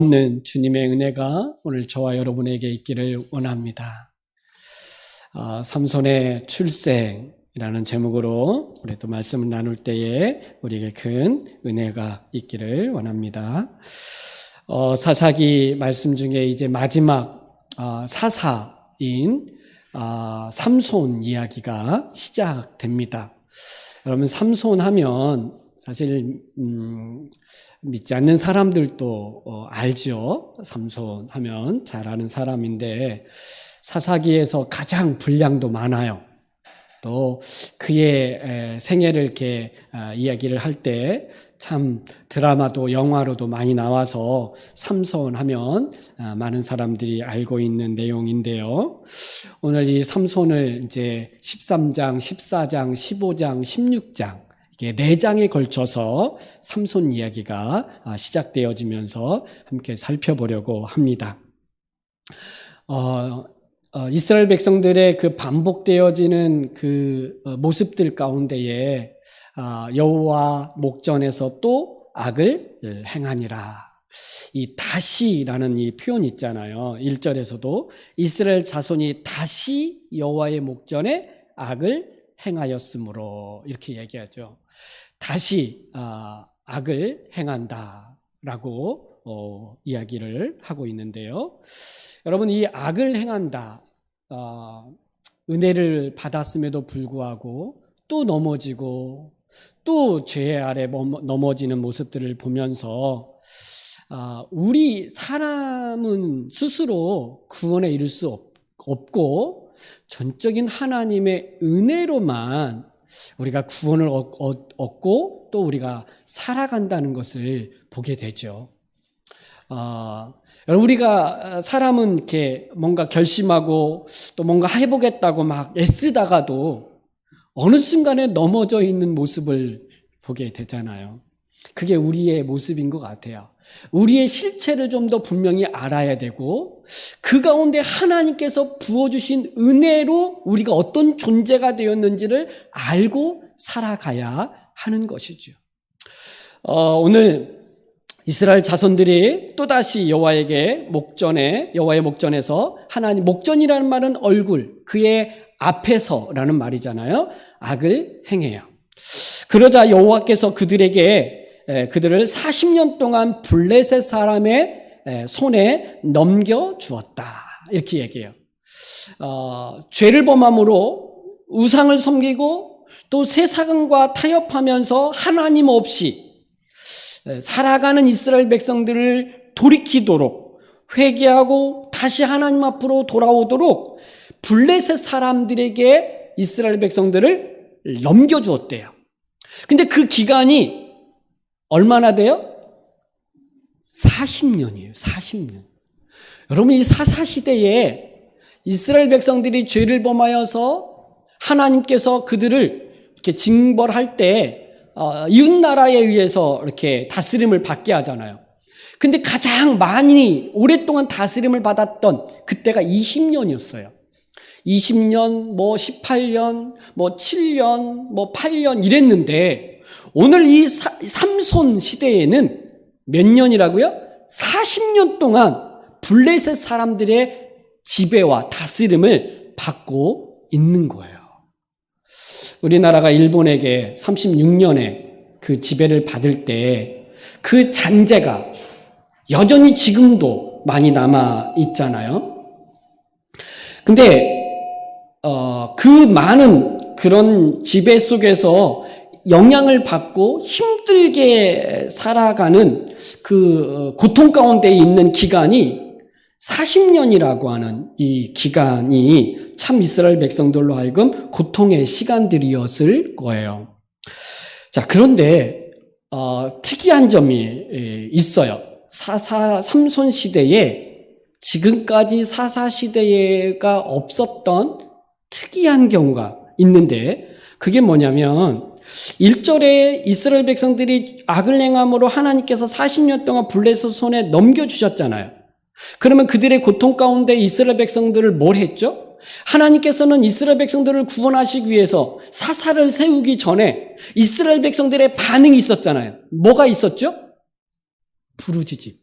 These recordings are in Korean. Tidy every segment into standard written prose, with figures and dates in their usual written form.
없는 주님의 은혜가 오늘 저와 여러분에게 있기를 원합니다. 삼손의 출생이라는 제목으로 우리 또 말씀을 나눌 때에 우리에게 큰 은혜가 있기를 원합니다. 사사기 말씀 중에 이제 마지막 사사인 삼손 이야기가 시작됩니다. 여러분, 삼손 하면 사실 믿지 않는 사람들도 알죠. 삼손 하면 잘 아는 사람인데 사사기에서 가장 분량도 많아요. 또 그의 생애를 이렇게 이야기를 할 때 참 드라마도 영화로도 많이 나와서 삼손 하면 많은 사람들이 알고 있는 내용인데요. 오늘 이 삼손을 이제 13장, 14장, 15장, 16장 4장에 걸쳐서 삼손 이야기가 시작되어지면서 함께 살펴보려고 합니다. 이스라엘 백성들의 그 반복되어지는 그 모습들 가운데에 여호와 목전에서 또 악을 행하니라. 이 다시라는 이 표현 있잖아요. 1절에서도 이스라엘 자손이 다시 여호와의 목전에 악을 행하였으므로 이렇게 얘기하죠. 다시 악을 행한다라고 이야기를 하고 있는데요. 여러분, 이 악을 행한다, 은혜를 받았음에도 불구하고 또 넘어지고 또 죄 아래 넘어지는 모습들을 보면서 우리 사람은 스스로 구원에 이를 수 없고 전적인 하나님의 은혜로만 우리가 구원을 얻고 또 우리가 살아간다는 것을 보게 되죠. 우리가 사람은 이렇게 뭔가 결심하고 또 뭔가 해보겠다고 막 애쓰다가도 어느 순간에 넘어져 있는 모습을 보게 되잖아요. 그게 우리의 모습인 것 같아요. 우리의 실체를 좀 더 분명히 알아야 되고 그 가운데 하나님께서 부어주신 은혜로 우리가 어떤 존재가 되었는지를 알고 살아가야 하는 것이죠. 오늘 이스라엘 자손들이 또다시 여호와의 목전에서 하나님, 목전이라는 말은 얼굴, 그의 앞에서라는 말이잖아요. 악을 행해요. 그러자 여호와께서 그들을 40년 동안 블레셋 사람의 손에 넘겨주었다. 이렇게 얘기해요. 죄를 범함으로 우상을 섬기고 또 세상과 타협하면서 하나님 없이 살아가는 이스라엘 백성들을 돌이키도록 회개하고 다시 하나님 앞으로 돌아오도록 블레셋 사람들에게 이스라엘 백성들을 넘겨주었대요. 근데 그 기간이 얼마나 돼요? 40년이에요. 40년. 여러분, 이 사사시대에 이스라엘 백성들이 죄를 범하여서 하나님께서 그들을 이렇게 징벌할 때 이웃나라에 의해서 이렇게 다스림을 받게 하잖아요. 근데 가장 많이 오랫동안 다스림을 받았던 그때가 20년이었어요. 20년, 18년, 7년, 8년 이랬는데 오늘 이 삼손 시대에는 몇 년이라고요? 40년 동안 블레셋 사람들의 지배와 다스림을 받고 있는 거예요. 우리나라가 일본에게 36년에 그 지배를 받을 때 그 잔재가 여전히 지금도 많이 남아 있잖아요. 근데 그 많은 그런 지배 속에서 영향을 받고 힘들게 살아가는 그 고통 가운데 있는 기간이 40년이라고 하는 이 기간이 참 이스라엘 백성들로 하여금 고통의 시간들이었을 거예요. 자, 그런데 특이한 점이 있어요. 삼손 시대에 지금까지 사사 시대가 없었던 특이한 경우가 있는데 그게 뭐냐면 1절에 이스라엘 백성들이 악을 행함으로 하나님께서 40년 동안 블레셋 손에 넘겨주셨잖아요. 그러면 그들의 고통 가운데 이스라엘 백성들을 뭘 했죠? 하나님께서는 이스라엘 백성들을 구원하시기 위해서 사사를 세우기 전에 이스라엘 백성들의 반응이 있었잖아요. 뭐가 있었죠? 부르짖음.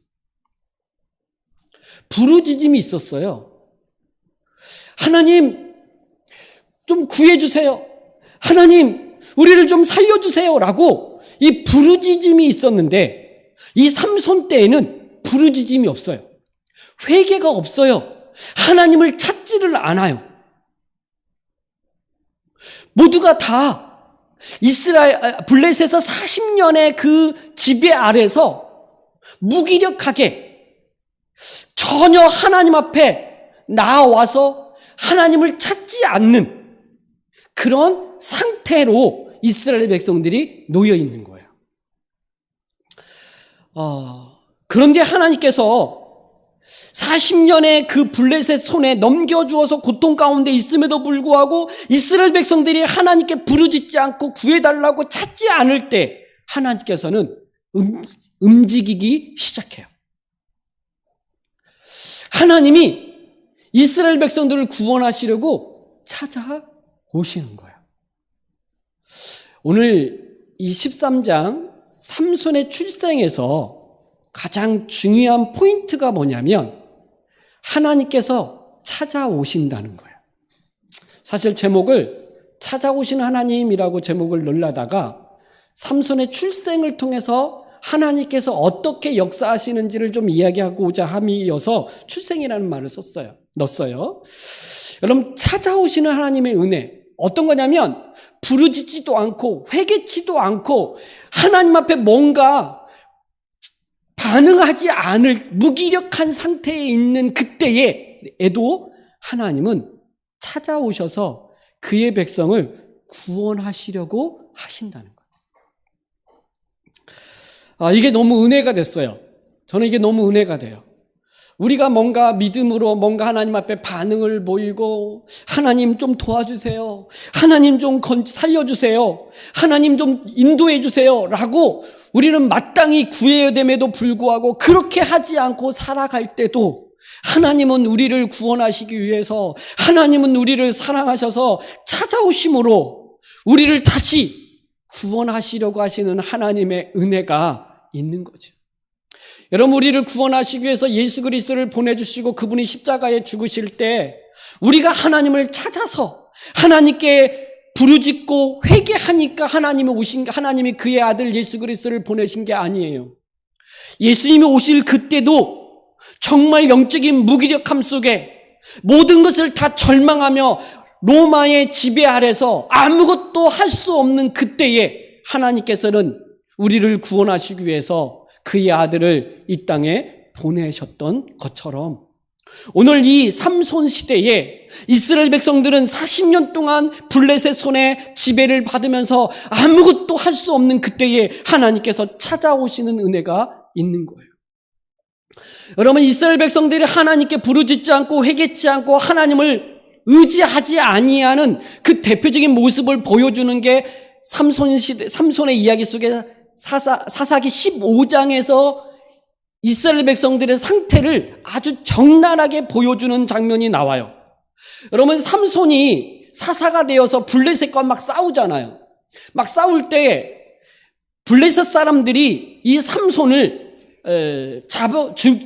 부르짖음이 있었어요. 하나님, 좀 구해주세요. 하나님, 우리를 좀 살려주세요. 라고 이 부르짖음이 있었는데, 이 삼손 때에는 부르짖음이 없어요. 회개가 없어요. 하나님을 찾지를 않아요. 모두가 다 블레셋에서 40년의 그 지배 아래서 무기력하게 전혀 하나님 앞에 나와서 하나님을 찾지 않는 그런 상태로 이스라엘 백성들이 놓여 있는 거예요. 그런데 하나님께서 40년의 그 블레셋 손에 넘겨주어서 고통 가운데 있음에도 불구하고 이스라엘 백성들이 하나님께 부르짖지 않고 구해달라고 찾지 않을 때 하나님께서는 움직이기 시작해요. 하나님이 이스라엘 백성들을 구원하시려고 찾아오시는 거예요. 오늘 이 13장 삼손의 출생에서 가장 중요한 포인트가 뭐냐면 하나님께서 찾아오신다는 거예요. 사실 제목을 찾아오신 하나님이라고 제목을 넣으려다가 삼손의 출생을 통해서 하나님께서 어떻게 역사하시는지를 좀 이야기하고자 함이어서 출생이라는 말을 넣었어요. 여러분, 찾아오시는 하나님의 은혜 어떤 거냐면 부르짖지도 않고 회개치도 않고 하나님 앞에 뭔가 반응하지 않을 무기력한 상태에 있는 그때에도 하나님은 찾아오셔서 그의 백성을 구원하시려고 하신다는 거예요. 이게 너무 은혜가 됐어요. 저는 이게 너무 은혜가 돼요. 우리가 뭔가 믿음으로 뭔가 하나님 앞에 반응을 보이고 하나님 좀 도와주세요. 하나님 좀 살려주세요. 하나님 좀 인도해 주세요. 라고 우리는 마땅히 구해야 됨에도 불구하고 그렇게 하지 않고 살아갈 때도 하나님은 우리를 구원하시기 위해서 하나님은 우리를 사랑하셔서 찾아오심으로 우리를 다시 구원하시려고 하시는 하나님의 은혜가 있는 거죠. 여러분, 우리를 구원하시기 위해서 예수 그리스도를 보내주시고 그분이 십자가에 죽으실 때 우리가 하나님을 찾아서 하나님께 부르짖고 회개하니까 하나님이 그의 아들 예수 그리스도를 보내신 게 아니에요. 예수님이 오실 그때도 정말 영적인 무기력함 속에 모든 것을 다 절망하며 로마의 지배 아래서 아무것도 할 수 없는 그때에 하나님께서는 우리를 구원하시기 위해서 그의 아들을 이 땅에 보내셨던 것처럼 오늘 이 삼손 시대에 이스라엘 백성들은 40년 동안 블레셋 손에 지배를 받으면서 아무것도 할 수 없는 그때에 하나님께서 찾아오시는 은혜가 있는 거예요. 여러분, 이스라엘 백성들이 하나님께 부르짖지 않고 회개치 않고 하나님을 의지하지 아니하는 그 대표적인 모습을 보여주는 게 삼손의 이야기 속에 사사기 15장에서 이스라엘 백성들의 상태를 아주 적나라하게 보여주는 장면이 나와요. 여러분, 삼손이 사사가 되어서 블레셋과 막 싸우잖아요. 막 싸울 때 블레셋 사람들이 이 삼손을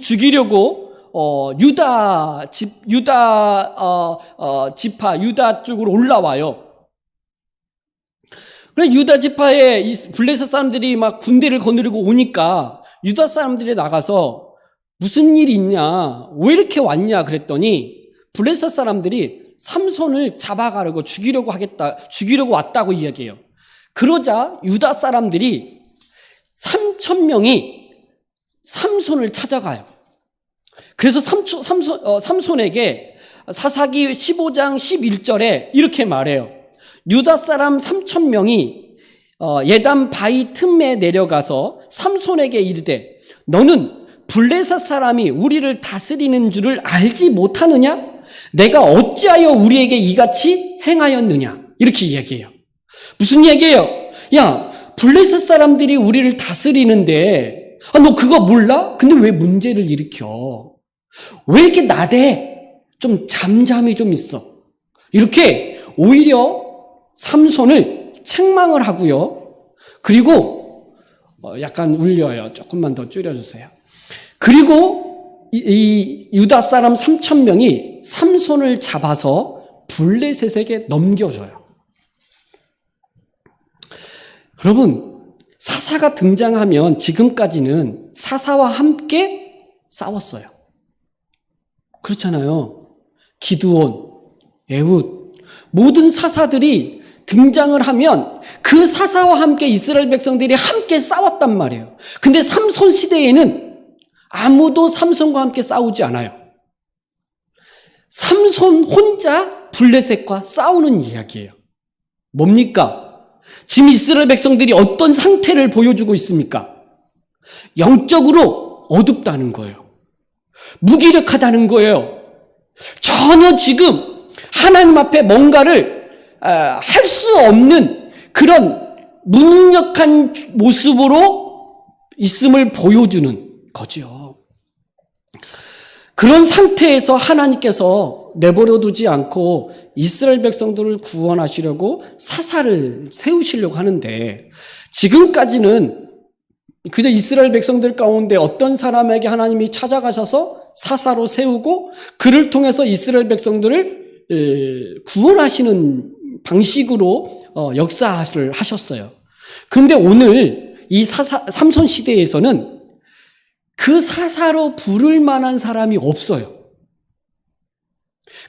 죽이려고 유다 쪽으로 올라와요. 그래, 유다 지파에 블레셋 사람들이 막 군대를 거느리고 오니까 유다 사람들이 나가서 무슨 일이 있냐, 왜 이렇게 왔냐 그랬더니 블레셋 사람들이 삼손을 잡아가려고 죽이려고 왔다고 이야기해요. 그러자 유다 사람들이 3,000명이 삼손을 찾아가요. 그래서 삼손에게 사사기 15장 11절에 이렇게 말해요. 유다 사람 3,000명이 예단 바위 틈에 내려가서 삼손에게 이르되 너는 블레셋 사람이 우리를 다스리는 줄을 알지 못하느냐? 내가 어찌하여 우리에게 이같이 행하였느냐? 이렇게 이야기해요. 무슨 얘기예요? 야, 블레셋 사람들이 우리를 다스리는데 너 그거 몰라? 근데 왜 문제를 일으켜? 왜 이렇게 나대? 좀 잠잠히 좀 있어. 이렇게 오히려 삼손을 책망을 하고요. 그리고 약간 울려요. 조금만 더 줄여주세요. 그리고 이 유다 사람 3,000명이 삼손을 잡아서 블레셋에게 넘겨줘요. 여러분, 사사가 등장하면 지금까지는 사사와 함께 싸웠어요. 그렇잖아요. 기드온, 에훗, 모든 사사들이 등장을 하면 그 사사와 함께 이스라엘 백성들이 함께 싸웠단 말이에요. 근데 삼손 시대에는 아무도 삼손과 함께 싸우지 않아요. 삼손 혼자 블레셋과 싸우는 이야기예요. 뭡니까? 지금 이스라엘 백성들이 어떤 상태를 보여주고 있습니까? 영적으로 어둡다는 거예요. 무기력하다는 거예요. 전혀 지금 하나님 앞에 뭔가를 할 수 없는 그런 무능력한 모습으로 있음을 보여주는 거죠. 그런 상태에서 하나님께서 내버려 두지 않고 이스라엘 백성들을 구원하시려고 사사를 세우시려고 하는데, 지금까지는 그저 이스라엘 백성들 가운데 어떤 사람에게 하나님이 찾아가셔서 사사로 세우고 그를 통해서 이스라엘 백성들을 구원하시는 방식으로 역사를 하셨어요. 그런데 오늘 이 삼손 시대에서는 그 사사로 부를 만한 사람이 없어요.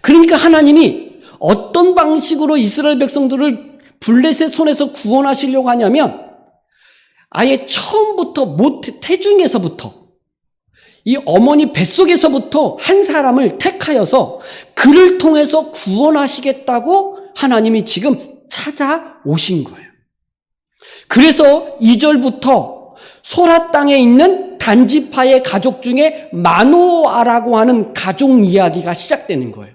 그러니까 하나님이 어떤 방식으로 이스라엘 백성들을 블레셋 손에서 구원하시려고 하냐면, 아예 처음부터 태중에서부터, 이 어머니 뱃속에서부터 한 사람을 택하여서 그를 통해서 구원하시겠다고 하나님이 지금 찾아오신 거예요. 그래서 2절부터 소라 땅에 있는 단지파의 가족 중에 마노아라고 하는 가족 이야기가 시작되는 거예요.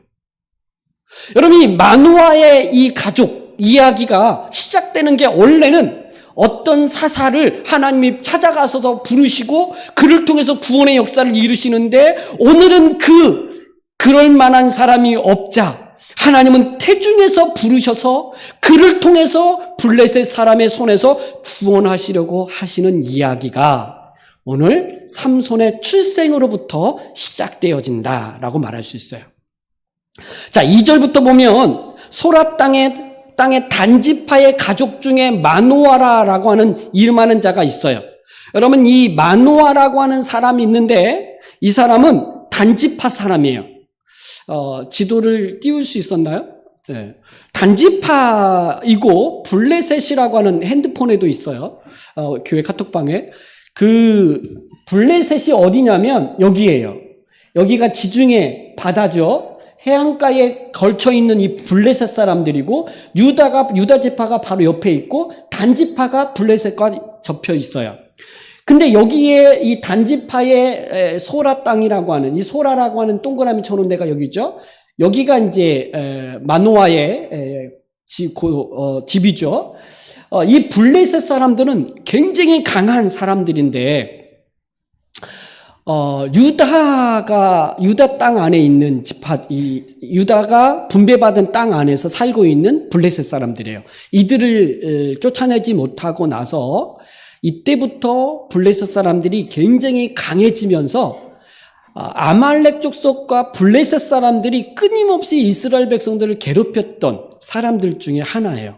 여러분, 이 마노아의 이 가족 이야기가 시작되는 게 원래는 어떤 사사를 하나님이 찾아가서도 부르시고 그를 통해서 구원의 역사를 이루시는데, 오늘은 그럴 만한 사람이 없자 하나님은 태중에서 부르셔서 그를 통해서 블레셋 사람의 손에서 구원하시려고 하시는 이야기가 오늘 삼손의 출생으로부터 시작되어진다라고 말할 수 있어요. 자, 2절부터 보면 소라 땅의 단지파의 가족 중에 마노아라라고 하는 이름하는 자가 있어요. 여러분, 이 마노아라고 하는 사람이 있는데 이 사람은 단지파 사람이에요. 지도를 띄울 수 있었나요? 네. 단지파이고 블레셋이라고 하는 핸드폰에도 있어요. 교회 카톡방에. 그 블레셋이 어디냐면 여기예요. 여기가 지중해 바다죠. 해안가에 걸쳐 있는 이 블레셋 사람들이고, 유다 지파가 바로 옆에 있고 단지파가 블레셋과 접혀 있어요. 근데 여기에 이 단지파의 소라 땅이라고 하는, 이 소라라고 하는 동그라미 쳐놓은 데가 여기죠. 여기가 이제 마노아의 집이죠. 이 블레셋 사람들은 굉장히 강한 사람들인데, 유다 땅 안에 있는 유다가 분배받은 땅 안에서 살고 있는 블레셋 사람들이에요. 이들을 쫓아내지 못하고 나서 이때부터 블레셋 사람들이 굉장히 강해지면서 아말렉 족속과 블레셋 사람들이 끊임없이 이스라엘 백성들을 괴롭혔던 사람들 중에 하나예요.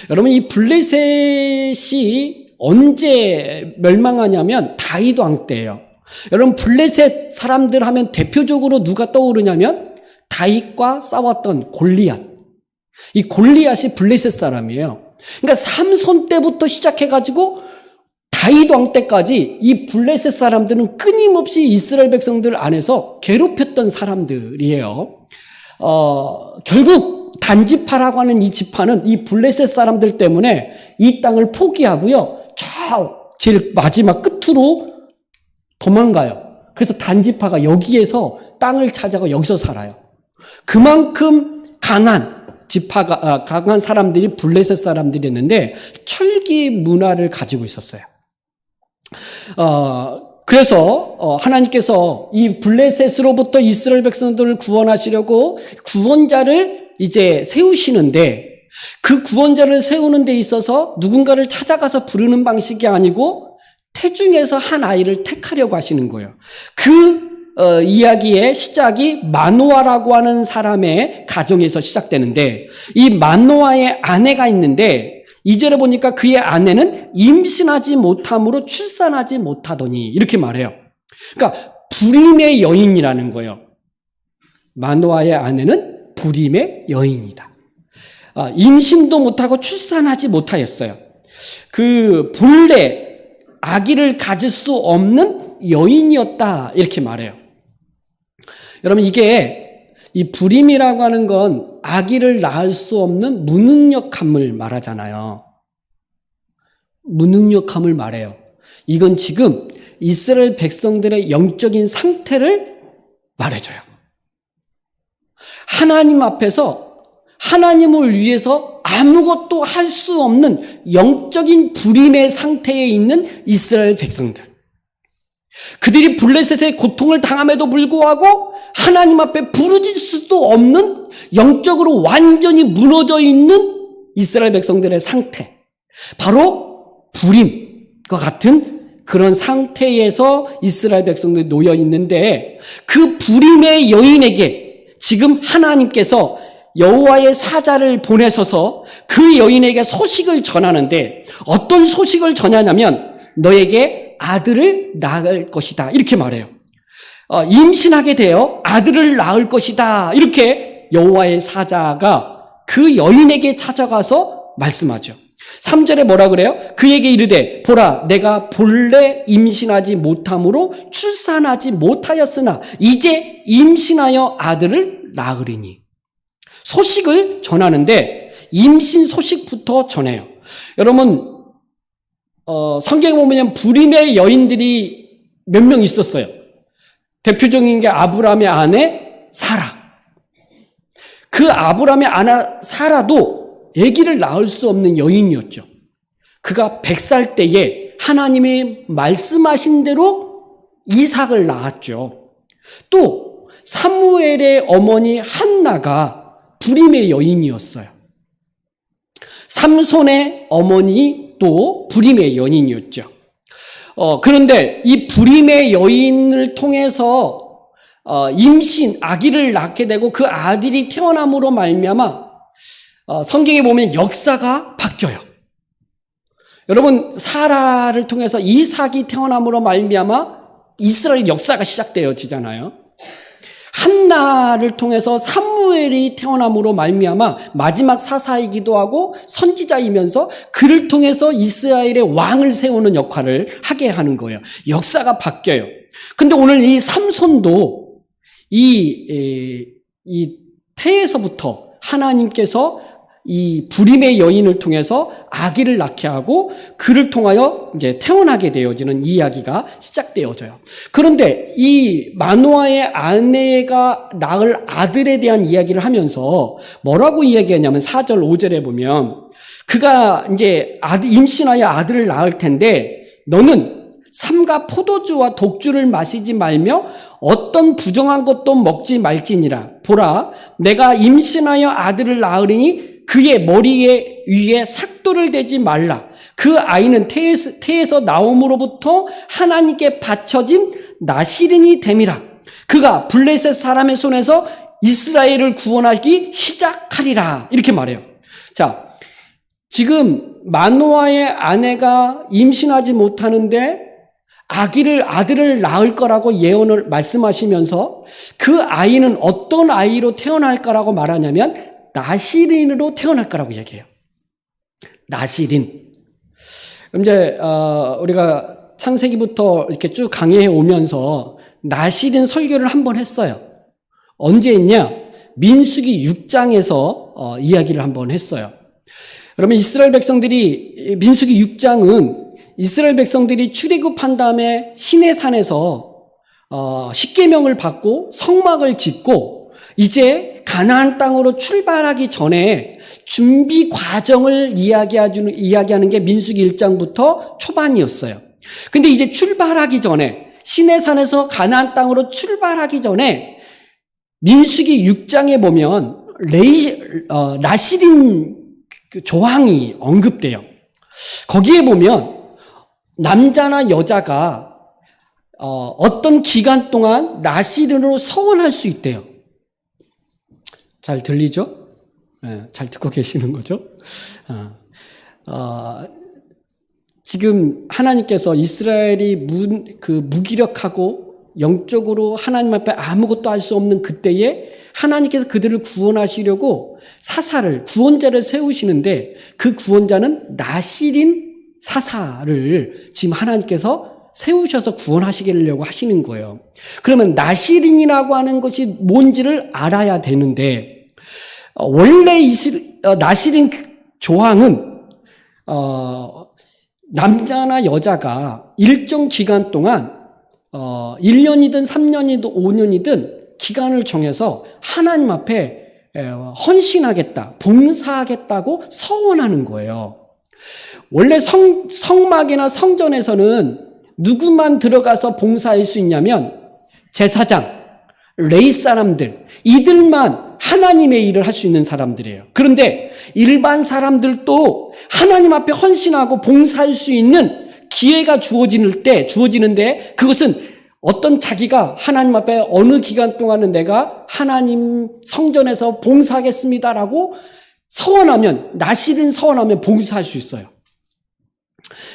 여러분, 이 블레셋이 언제 멸망하냐면 다윗 왕 때예요. 여러분, 블레셋 사람들 하면 대표적으로 누가 떠오르냐면 다윗과 싸웠던 골리앗. 이 골리앗이 블레셋 사람이에요. 그러니까 삼손 때부터 시작해가지고 다윗 왕 때까지 이 블레셋 사람들은 끊임없이 이스라엘 백성들 안에서 괴롭혔던 사람들이에요. 결국 단지파라고 하는 이 지파는 이 블레셋 사람들 때문에 이 땅을 포기하고요, 제일 마지막 끝으로 도망가요. 그래서 단지파가 여기에서 땅을 찾아가 여기서 살아요. 그만큼 강한 강한 사람들이 블레셋 사람들이었는데 철기 문화를 가지고 있었어요. 그래서 하나님께서 이 블레셋으로부터 이스라엘 백성들을 구원하시려고 구원자를 이제 세우시는데, 그 구원자를 세우는 데 있어서 누군가를 찾아가서 부르는 방식이 아니고 태중에서 한 아이를 택하려고 하시는 거예요. 그 이야기의 시작이 마노아라고 하는 사람의 가정에서 시작되는데, 이 마노아의 아내가 있는데 2절에 보니까 그의 아내는 임신하지 못함으로 출산하지 못하더니 이렇게 말해요. 그러니까 불임의 여인이라는 거예요. 마노아의 아내는 불임의 여인이다. 임신도 못하고 출산하지 못하였어요. 본래 아기를 가질 수 없는 여인이었다 이렇게 말해요. 여러분, 이 불임이라고 하는 건 아기를 낳을 수 없는 무능력함을 말하잖아요. 무능력함을 말해요. 이건 지금 이스라엘 백성들의 영적인 상태를 말해줘요. 하나님 앞에서 하나님을 위해서 아무것도 할 수 없는 영적인 불임의 상태에 있는 이스라엘 백성들. 그들이 블레셋의 고통을 당함에도 불구하고 하나님 앞에 부르짖을 수도 없는 영적으로 완전히 무너져 있는 이스라엘 백성들의 상태. 바로 불임과 같은 그런 상태에서 이스라엘 백성들이 놓여 있는데, 그 불임의 여인에게 지금 하나님께서 여호와의 사자를 보내셔서 그 여인에게 소식을 전하는데, 어떤 소식을 전하냐면 너에게 아들을 낳을 것이다 이렇게 말해요. 임신하게 되어 아들을 낳을 것이다 이렇게 여호와의 사자가 그 여인에게 찾아가서 말씀하죠. 3절에 뭐라 그래요? 그에게 이르되 보라, 내가 본래 임신하지 못함으로 출산하지 못하였으나 이제 임신하여 아들을 낳으리니. 소식을 전하는데 임신 소식부터 전해요. 여러분, 성경에 보면 불임의 여인들이 몇 명 있었어요. 대표적인 게 아브라함의 아내 사라. 그 아브라함의 아내 사라도 아기를 낳을 수 없는 여인이었죠. 그가 100살 때에 하나님이 말씀하신 대로 이삭을 낳았죠. 또 사무엘의 어머니 한나가 불임의 여인이었어요. 삼손의 어머니도 불임의 여인이었죠. 그런데 이 불임의 여인을 통해서 아기를 낳게 되고 그 아들이 태어남으로 말미암아 성경에 보면 역사가 바뀌어요. 여러분, 사라를 통해서 이삭이 태어남으로 말미암아 이스라엘 역사가 시작되어지잖아요. 한나를 통해서 사무엘이 태어남으로 말미암아 마지막 사사이기도 하고 선지자이면서 그를 통해서 이스라엘의 왕을 세우는 역할을 하게 하는 거예요. 역사가 바뀌어요. 근데 오늘 이 삼손도 이 태에서부터 하나님께서 이 불임의 여인을 통해서 아기를 낳게 하고 그를 통하여 이제 태어나게 되어지는 이야기가 시작되어져요. 그런데 이 마노아의 아내가 낳을 아들에 대한 이야기를 하면서 뭐라고 이야기하냐면 4절 5절에 보면 그가 이제 임신하여 아들을 낳을 텐데 너는 삼가 포도주와 독주를 마시지 말며 어떤 부정한 것도 먹지 말지니라. 보라, 내가 임신하여 아들을 낳으리니 그의 머리 위에 삭도를 대지 말라. 그 아이는 태에서 나옴으로부터 하나님께 바쳐진 나시린이 됨이라. 그가 블레셋 사람의 손에서 이스라엘을 구원하기 시작하리라. 이렇게 말해요. 자, 지금 마노아의 아내가 임신하지 못하는데 아들을 낳을 거라고 예언을 말씀하시면서 그 아이는 어떤 아이로 태어날 거라고 말하냐면 나시린으로 태어날 거라고 얘기해요. 나시린. 이제 우리가 창세기부터 이렇게 쭉 강의해 오면서 나시린 설교를 한번 했어요. 언제 했냐? 민수기 6장에서 이야기를 한번 했어요. 그러면 이스라엘 백성들이 민수기 6장은 이스라엘 백성들이 출애굽한 다음에 시내산에서 십계명을 받고 성막을 짓고 이제 가나안 땅으로 출발하기 전에 준비 과정을 이야기하는 게 민수기 1장부터 초반이었어요. 근데 이제 출발하기 전에 시내산에서 가나안 땅으로 출발하기 전에 민수기 6장에 보면 나시린 조항이 언급돼요. 거기에 보면 남자나 여자가 어떤 기간 동안 나시린으로 서원할 수 있대요. 잘 들리죠? 네, 잘 듣고 계시는 거죠? 지금 하나님께서 이스라엘이 무기력하고 영적으로 하나님 앞에 아무것도 할 수 없는 그때에 하나님께서 그들을 구원하시려고 사사를, 구원자를 세우시는데 그 구원자는 나시린 사사를 지금 하나님께서 세우셔서 구원하시려고 하시는 거예요. 그러면 나시린이라고 하는 것이 뭔지를 알아야 되는데, 원래 나시린 조항은 남자나 여자가 일정 기간 동안 1년이든 3년이든 5년이든 기간을 정해서 하나님 앞에 헌신하겠다, 봉사하겠다고 서원하는 거예요. 원래 성막이나 성전에서는 누구만 들어가서 봉사할 수 있냐면 제사장, 레위 사람들, 이들만 하나님의 일을 할 수 있는 사람들이에요. 그런데 일반 사람들도 하나님 앞에 헌신하고 봉사할 수 있는 기회가 주어지는데 그것은 어떤 자기가 하나님 앞에 어느 기간 동안은 내가 하나님 성전에서 봉사하겠습니다라고 서원하면, 나시린 서원하면 봉사할 수 있어요.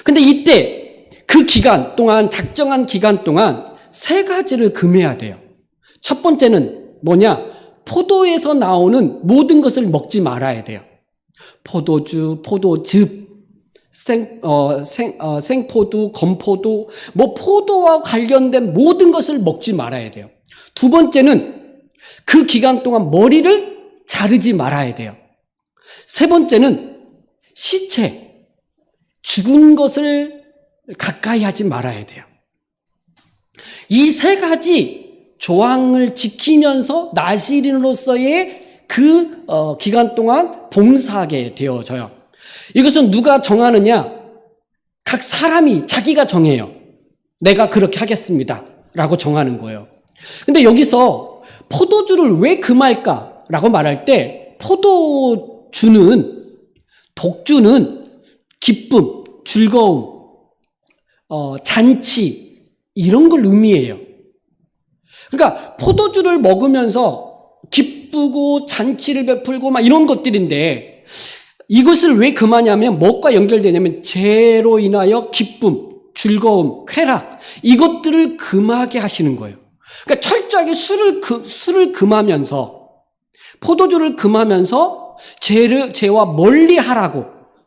근데 이때 그 기간 동안, 작정한 기간 동안 세 가지를 금해야 돼요. 첫 번째는 뭐냐? 포도에서 나오는 모든 것을 먹지 말아야 돼요. 포도주, 포도즙, 생포도, 건포도, 포도와 관련된 모든 것을 먹지 말아야 돼요. 두 번째는 그 기간 동안 머리를 자르지 말아야 돼요. 세 번째는 시체, 죽은 것을 가까이 하지 말아야 돼요. 이 세 가지 조항을 지키면서 나시린으로서의 그 기간 동안 봉사하게 되어져요. 이것은 누가 정하느냐? 각 사람이 자기가 정해요. 내가 그렇게 하겠습니다 라고 정하는 거예요. 근데 여기서 포도주를 왜 금할까라고 말할 때 포도주는, 독주는 기쁨, 즐거움, 잔치 이런 걸 의미해요. 그러니까 포도주를 먹으면서 기쁘고 잔치를 베풀고 막 이런 것들인데 이것을 왜 금하냐면 뭐가 연결되냐면 죄로 인하여 기쁨, 즐거움, 쾌락 이것들을 금하게 하시는 거예요. 그러니까 철저하게 술을 금하면서 포도주를 금하면서 죄와 멀리하라고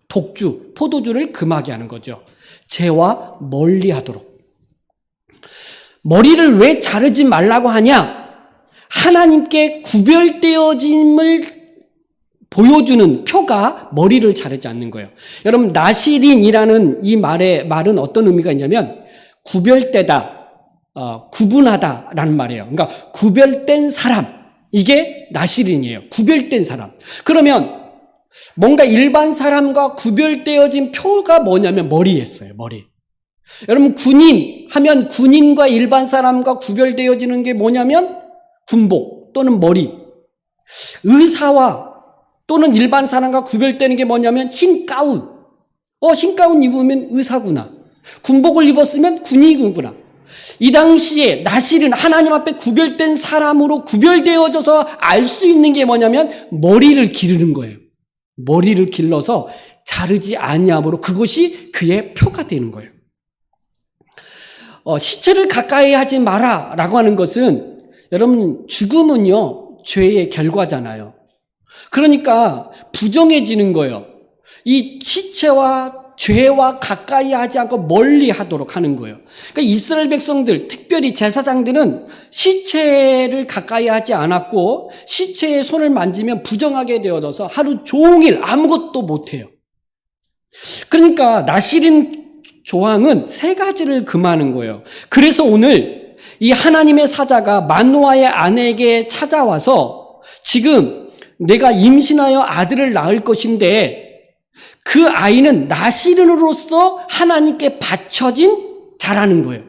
독주, 포도주를 금하게 하는 거죠. 죄와 멀리하도록. 머리를 왜 자르지 말라고 하냐? 하나님께 구별되어짐을 보여주는 표가 머리를 자르지 않는 거예요. 여러분, 나시린이라는 이 말은 어떤 의미가 있냐면 구별되다, 구분하다라는 말이에요. 그러니까 구별된 사람, 이게 나시린이에요. 구별된 사람. 그러면 뭔가 일반 사람과 구별되어진 표가 뭐냐면 머리에 있어요. 머리. 여러분, 군인 하면 군인과 일반 사람과 구별되어지는 게 뭐냐면 군복 또는 머리. 의사와 또는 일반 사람과 구별되는 게 뭐냐면 흰 가운. 흰 가운 입으면 의사구나. 군복을 입었으면 군인이구나. 이 당시에 나시린, 하나님 앞에 구별된 사람으로 구별되어져서 알 수 있는 게 뭐냐면 머리를 기르는 거예요. 머리를 길러서 자르지 아니함으로 그것이 그의 표가 되는 거예요. 시체를 가까이 하지 마라 라고 하는 것은, 여러분, 죽음은요 죄의 결과잖아요. 그러니까 부정해지는 거예요. 이 시체와 죄와 가까이 하지 않고 멀리 하도록 하는 거예요. 그러니까 이스라엘 백성들, 특별히 제사장들은 시체를 가까이 하지 않았고 시체에 손을 만지면 부정하게 되어져서 하루 종일 아무것도 못해요. 그러니까 나시린 조항은 세 가지를 금하는 거예요. 그래서 오늘 이 하나님의 사자가 만노아의 아내에게 찾아와서 지금 내가 임신하여 아들을 낳을 것인데 그 아이는 나시린으로서 하나님께 바쳐진 자라는 거예요.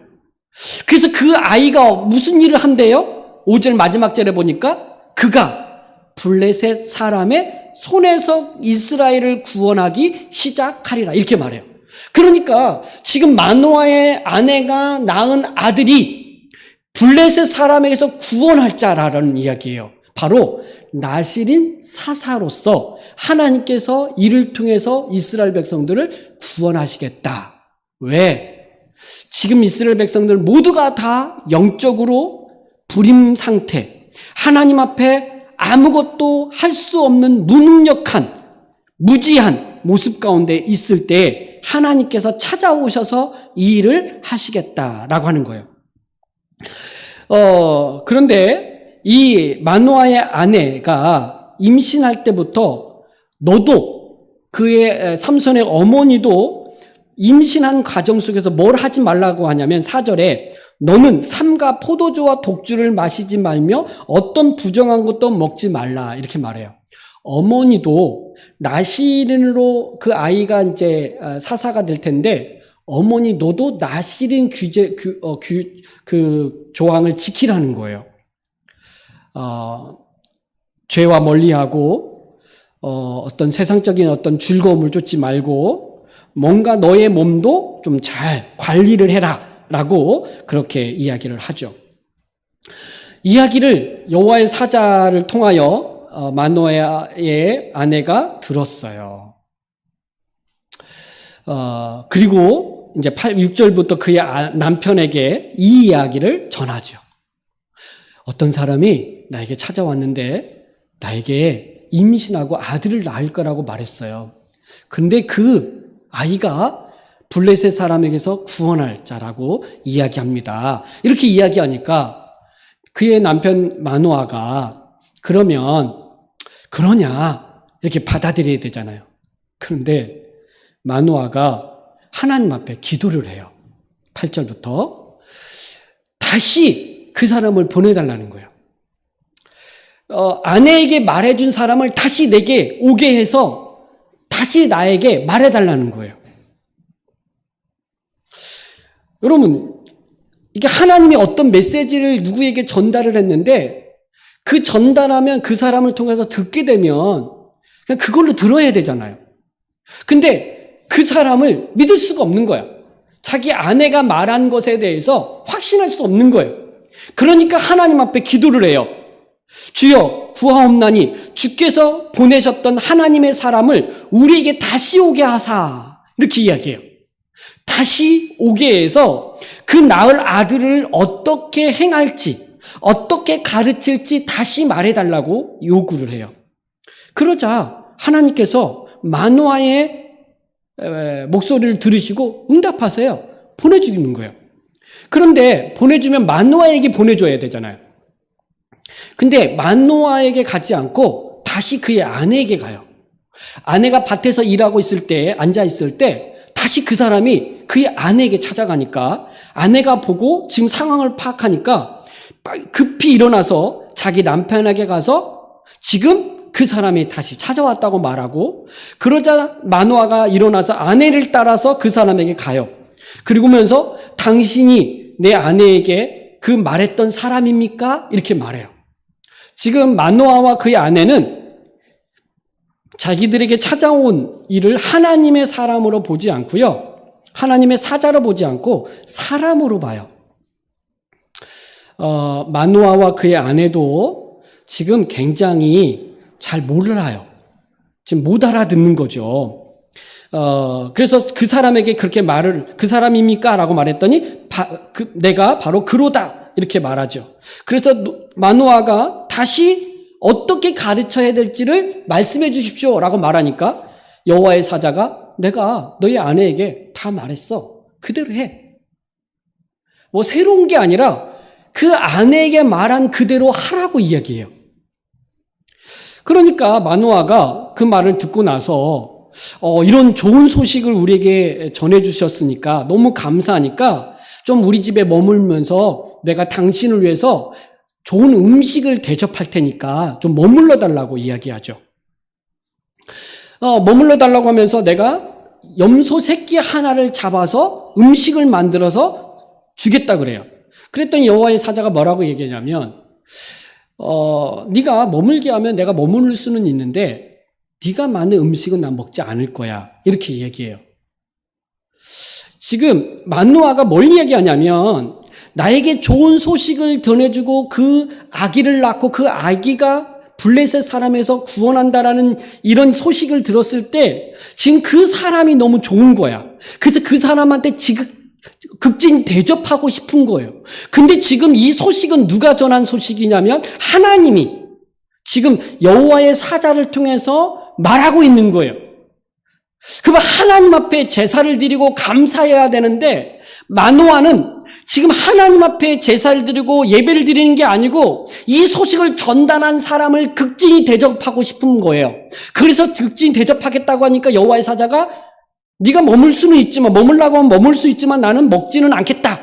그래서 그 아이가 무슨 일을 한대요? 5절 마지막 절에 보니까 그가 블레셋 사람의 손에서 이스라엘을 구원하기 시작하리라 이렇게 말해요. 그러니까 지금 마노아의 아내가 낳은 아들이 블레셋 사람에게서 구원할 자라는 이야기예요. 바로 나실인 사사로서 하나님께서 이를 통해서 이스라엘 백성들을 구원하시겠다. 왜? 지금 이스라엘 백성들 모두가 다 영적으로 불임 상태, 하나님 앞에 아무것도 할 수 없는 무능력한, 무지한 모습 가운데 있을 때 하나님께서 찾아오셔서 이 일을 하시겠다라고 하는 거예요. 그런데 이 마노아의 아내가 임신할 때부터 너도 그의 삼손의 어머니도 임신한 과정 속에서 뭘 하지 말라고 하냐면 4절에 너는 삼가 포도주와 독주를 마시지 말며 어떤 부정한 것도 먹지 말라 이렇게 말해요. 어머니도 나실인으로 그 아이가 이제 사사가 될 텐데 어머니 너도 나실인 그 조항을 지키라는 거예요. 죄와 멀리하고 어떤 세상적인 어떤 즐거움을 쫓지 말고 뭔가 너의 몸도 좀 잘 관리를 해라 라고 그렇게 이야기를 하죠. 이야기를 여호와의 사자를 통하여 마노아의 아내가 들었어요. 그리고 이제 6절부터 그의 남편에게 이 이야기를 전하죠. 어떤 사람이 나에게 찾아왔는데 나에게 임신하고 아들을 낳을 거라고 말했어요. 근데 그 아이가 블레셋 사람에게서 구원할 자라고 이야기합니다. 이렇게 이야기하니까 그의 남편 마노아가 그러냐 이렇게 받아들여야 되잖아요. 그런데 마노아가 하나님 앞에 기도를 해요. 8절부터 다시 그 사람을 보내달라는 거예요. 아내에게 말해준 사람을 다시 내게 오게 해서 다시 나에게 말해달라는 거예요. 여러분, 이게 하나님이 어떤 메시지를 누구에게 전달을 했는데 그 전달하면 그 사람을 통해서 듣게 되면 그냥 그걸로 들어야 되잖아요. 근데 그 사람을 믿을 수가 없는 거야. 자기 아내가 말한 것에 대해서 확신할 수 없는 거예요. 그러니까 하나님 앞에 기도를 해요. 주여 구하옵나니 주께서 보내셨던 하나님의 사람을 우리에게 다시 오게 하사 이렇게 이야기해요. 다시 오게 해서 그 낳을 아들을 어떻게 행할지 어떻게 가르칠지 다시 말해달라고 요구를 해요. 그러자 하나님께서 마노아의 목소리를 들으시고 응답하세요. 보내주는 거예요. 그런데 보내주면 마노아에게 보내줘야 되잖아요. 근데 마노아에게 가지 않고 다시 그의 아내에게 가요. 아내가 밭에서 일하고 있을 때, 앉아 있을 때 다시 그 사람이 그의 아내에게 찾아가니까 아내가 보고 지금 상황을 파악하니까 급히 일어나서 자기 남편에게 가서 지금 그 사람이 다시 찾아왔다고 말하고 그러자 마노아가 일어나서 아내를 따라서 그 사람에게 가요. 그러면서 당신이 내 아내에게 그 말했던 사람입니까? 이렇게 말해요. 지금 마노아와 그의 아내는 자기들에게 찾아온 일을 하나님의 사람으로 보지 않고요. 하나님의 사자로 보지 않고 사람으로 봐요. 마노아와 그의 아내도 지금 굉장히 잘 몰라요. 지금 못 알아듣는 거죠. 그래서 그 사람에게 그렇게 말을, 그 사람입니까? 라고 말했더니, 내가 바로 그로다. 이렇게 말하죠. 그래서 마노아가 다시 어떻게 가르쳐야 될지를 말씀해 주십시오. 라고 말하니까 여호와의 사자가 내가 너희 아내에게 다 말했어. 그대로 해. 뭐 새로운 게 아니라 그 아내에게 말한 그대로 하라고 이야기해요. 그러니까 마노아가 그 말을 듣고 나서 이런 좋은 소식을 우리에게 전해주셨으니까 너무 감사하니까 좀 우리 집에 머물면서 내가 당신을 위해서 좋은 음식을 대접할 테니까 좀 머물러 달라고 이야기하죠. 머물러 달라고 하면서 내가 염소 새끼 하나를 잡아서 음식을 만들어서 주겠다 그래요. 그랬더니 여호와의 사자가 뭐라고 얘기하냐면 네가 머물게 하면 내가 머무를 수는 있는데 네가 만든 음식은 난 먹지 않을 거야. 이렇게 얘기해요. 지금 만노아가 뭘 이야기하냐면 나에게 좋은 소식을 전해주고 그 아기를 낳고 그 아기가 블레셋 사람에서 구원한다라는 이런 소식을 들었을 때 지금 그 사람이 너무 좋은 거야. 그래서 그 사람한테 극진 대접하고 싶은 거예요. 근데 지금 이 소식은 누가 전한 소식이냐면 하나님이 지금 여호와의 사자를 통해서 말하고 있는 거예요. 그러면 하나님 앞에 제사를 드리고 감사해야 되는데 마노아는 지금 하나님 앞에 제사를 드리고 예배를 드리는 게 아니고 이 소식을 전달한 사람을 극진히 대접하고 싶은 거예요. 그래서 극진히 대접하겠다고 하니까 여호와의 사자가 네가 머물 수는 있지만 머물라고 하면 머물 수 있지만 나는 먹지는 않겠다.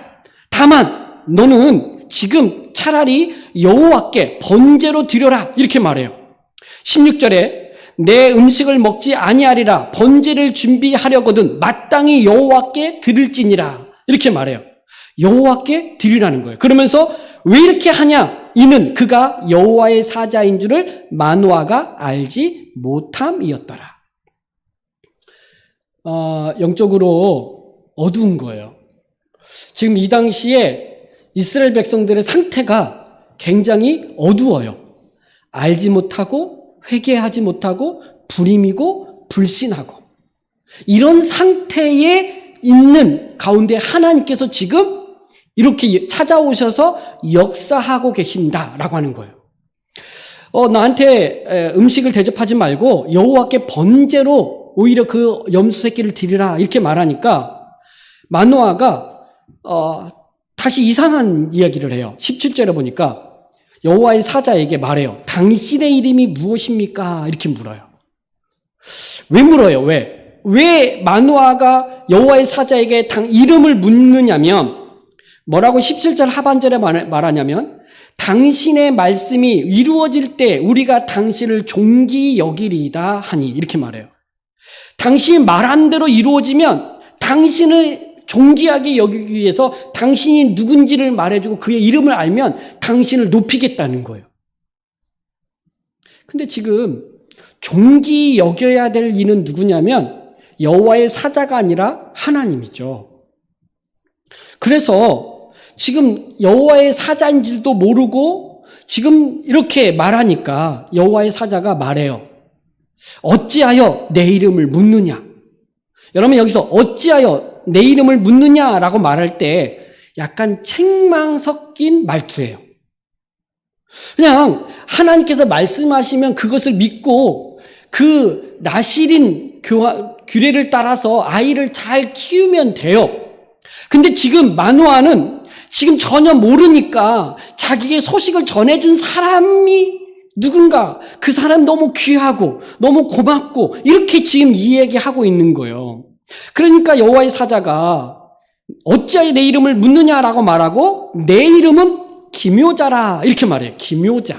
다만 너는 지금 차라리 여호와께 번제로 드려라 이렇게 말해요. 16절에 내 음식을 먹지 아니하리라 번제를 준비하려거든 마땅히 여호와께 드릴지니라 이렇게 말해요. 여호와께 드리라는 거예요. 그러면서 왜 이렇게 하냐? 이는 그가 여호와의 사자인 줄을 마노아가 알지 못함이었더라. 영적으로 어두운 거예요. 지금 이 당시에 이스라엘 백성들의 상태가 굉장히 어두워요. 알지 못하고 회개하지 못하고 불임이고 불신하고 이런 상태에 있는 가운데 하나님께서 지금 이렇게 찾아오셔서 역사하고 계신다라고 하는 거예요. 나한테 음식을 대접하지 말고 여호와께 번제로 오히려 그 염소 새끼를 드리라 이렇게 말하니까 마노아가 다시 이상한 이야기를 해요. 17절에 보니까 여호와의 사자에게 말해요. 당신의 이름이 무엇입니까? 이렇게 물어요. 왜 물어요? 왜 마노아가 여호와의 사자에게 이름을 묻느냐면 뭐라고 17절 하반절에 말하냐면 당신의 말씀이 이루어질 때 우리가 당신을 존귀 여기리이다 하니 이렇게 말해요. 당신이 말한 대로 이루어지면 당신을 존귀하게 여기기 위해서 당신이 누군지를 말해주고 그의 이름을 알면 당신을 높이겠다는 거예요. 근데 지금 존귀 여겨야 될 이는 누구냐면 여호와의 사자가 아니라 하나님이죠. 그래서 지금 여호와의 사자인 줄도 모르고 지금 이렇게 말하니까 여호와의 사자가 말해요. 어찌하여 내 이름을 묻느냐? 여러분 여기서 어찌하여 내 이름을 묻느냐라고 말할 때 약간 책망 섞인 말투예요. 그냥 하나님께서 말씀하시면 그것을 믿고 그 나실인 규례를 따라서 아이를 잘 키우면 돼요. 근데 지금 마노아는 지금 전혀 모르니까 자기의 소식을 전해준 사람이 누군가 그 사람 너무 귀하고 너무 고맙고 이렇게 지금 이 얘기하고 있는 거예요. 그러니까 여호와의 사자가 어찌하여 내 이름을 묻느냐라고 말하고 내 이름은 기묘자라 이렇게 말해요. 기묘자.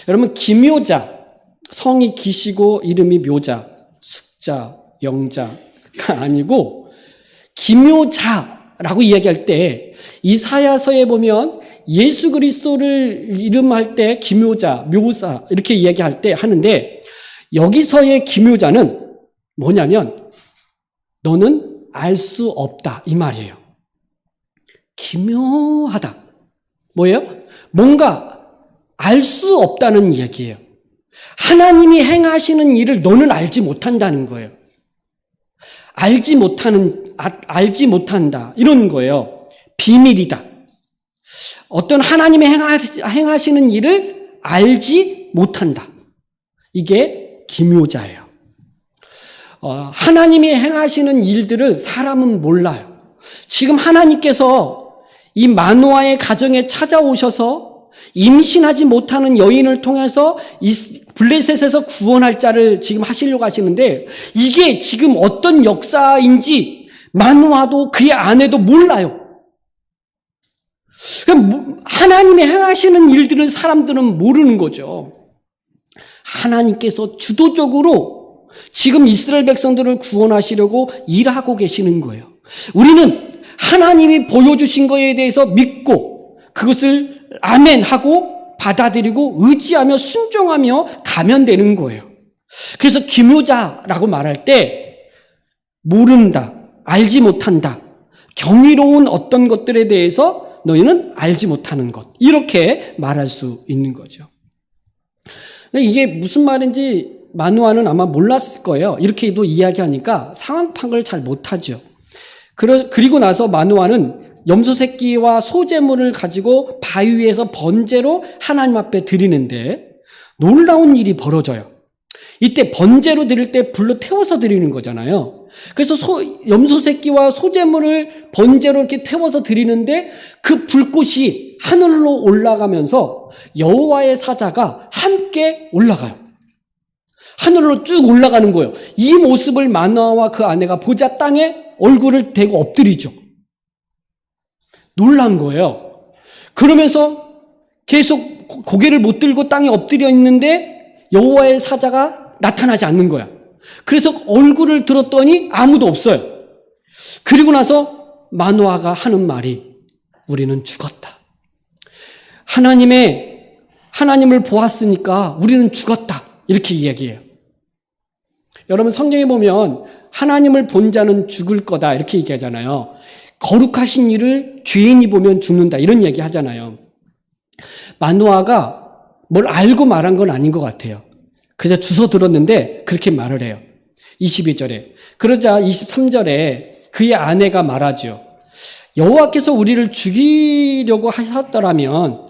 여러분 기묘자 성이 기시고 이름이 묘자 숙자 영자가 아니고 기묘자라고 이야기할 때 이사야서에 보면 예수 그리스도를 이름할 때 기묘자, 묘사 이렇게 이야기할 때 하는데 여기서의 기묘자는 뭐냐면 너는 알 수 없다 이 말이에요. 기묘하다. 뭐예요? 뭔가 알 수 없다는 이야기예요. 하나님이 행하시는 일을 너는 알지 못한다는 거예요. 알지 못한다 이런 거예요. 비밀이다. 어떤 하나님이 행하시는 일을 알지 못한다. 이게 기묘자예요. 하나님이 행하시는 일들을 사람은 몰라요. 지금 하나님께서 이 마노아의 가정에 찾아오셔서 임신하지 못하는 여인을 통해서 블레셋에서 구원할 자를 지금 하시려고 하시는데 이게 지금 어떤 역사인지 마노아도 그의 아내도 몰라요. 하나님이 행하시는 일들을 사람들은 모르는 거죠. 하나님께서 주도적으로 지금 이스라엘 백성들을 구원하시려고 일하고 계시는 거예요. 우리는 하나님이 보여주신 것에 대해서 믿고 그것을 아멘하고 받아들이고 의지하며 순종하며 가면 되는 거예요. 그래서 기묘자라고 말할 때 모른다, 알지 못한다. 경이로운 어떤 것들에 대해서 너희는 알지 못하는 것. 이렇게 말할 수 있는 거죠. 이게 무슨 말인지 마누아는 아마 몰랐을 거예요. 이렇게도 이야기하니까 상황 파악을 잘 못하죠. 그리고 나서 마누아는 염소 새끼와 소제물을 가지고 바위 위에서 번제로 하나님 앞에 드리는데 놀라운 일이 벌어져요. 이때 번제로 드릴 때 불로 태워서 드리는 거잖아요. 그래서 염소 새끼와 소제물을 번제로 이렇게 태워서 드리는데 그 불꽃이 하늘로 올라가면서 여호와의 사자가 함께 올라가요. 하늘로 쭉 올라가는 거예요. 이 모습을 마누아와 그 아내가 보자 땅에 얼굴을 대고 엎드리죠. 놀란 거예요. 그러면서 계속 고개를 못 들고 땅에 엎드려 있는데 여호와의 사자가 나타나지 않는 거야. 그래서 얼굴을 들었더니 아무도 없어요. 그리고 나서 마누아가 하는 말이 우리는 죽었다. 하나님을 보았으니까 우리는 죽었다. 이렇게 이야기해요. 여러분 성경에 보면 하나님을 본 자는 죽을 거다 이렇게 얘기하잖아요. 거룩하신 일을 죄인이 보면 죽는다 이런 얘기 하잖아요. 마누아가 뭘 알고 말한 건 아닌 것 같아요. 그저 주워 들었는데 그렇게 말을 해요. 22절에. 그러자 23절에 그의 아내가 말하죠. 여호와께서 우리를 죽이려고 하셨더라면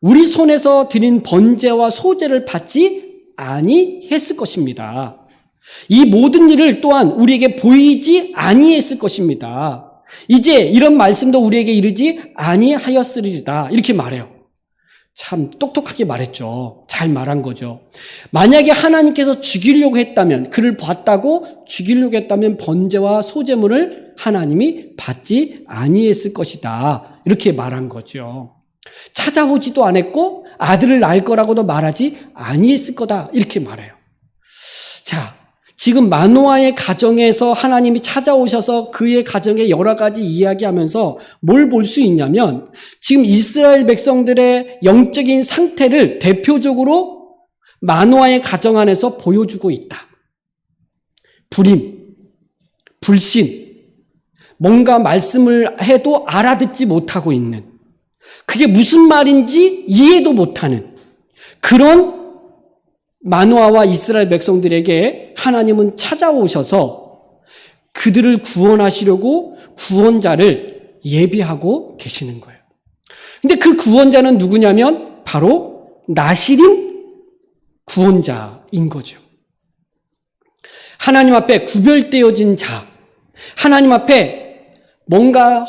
우리 손에서 드린 번제와 소제를 받지 아니했을 것입니다. 이 모든 일을 또한 우리에게 보이지 아니했을 것입니다. 이제 이런 말씀도 우리에게 이르지 아니하였으리다. 이렇게 말해요. 참 똑똑하게 말했죠. 잘 말한 거죠. 만약에 하나님께서 죽이려고 했다면, 그를 봤다고 죽이려고 했다면 번제와 소제물을 하나님이 받지 아니했을 것이다. 이렇게 말한 거죠. 찾아오지도 않았고 아들을 낳을 거라고도 말하지 아니했을 거다. 이렇게 말해요. 자, 지금 마누아의 가정에서 하나님이 찾아오셔서 그의 가정에 여러 가지 이야기하면서 뭘 볼 수 있냐면 지금 이스라엘 백성들의 영적인 상태를 대표적으로 마누아의 가정 안에서 보여주고 있다. 불임, 불신, 뭔가 말씀을 해도 알아듣지 못하고 있는, 그게 무슨 말인지 이해도 못하는 그런 마누아와 이스라엘 백성들에게 하나님은 찾아오셔서 그들을 구원하시려고 구원자를 예비하고 계시는 거예요. 근데 그 구원자는 누구냐면 바로 나시린 구원자인 거죠. 하나님 앞에 구별되어진 자, 하나님 앞에 뭔가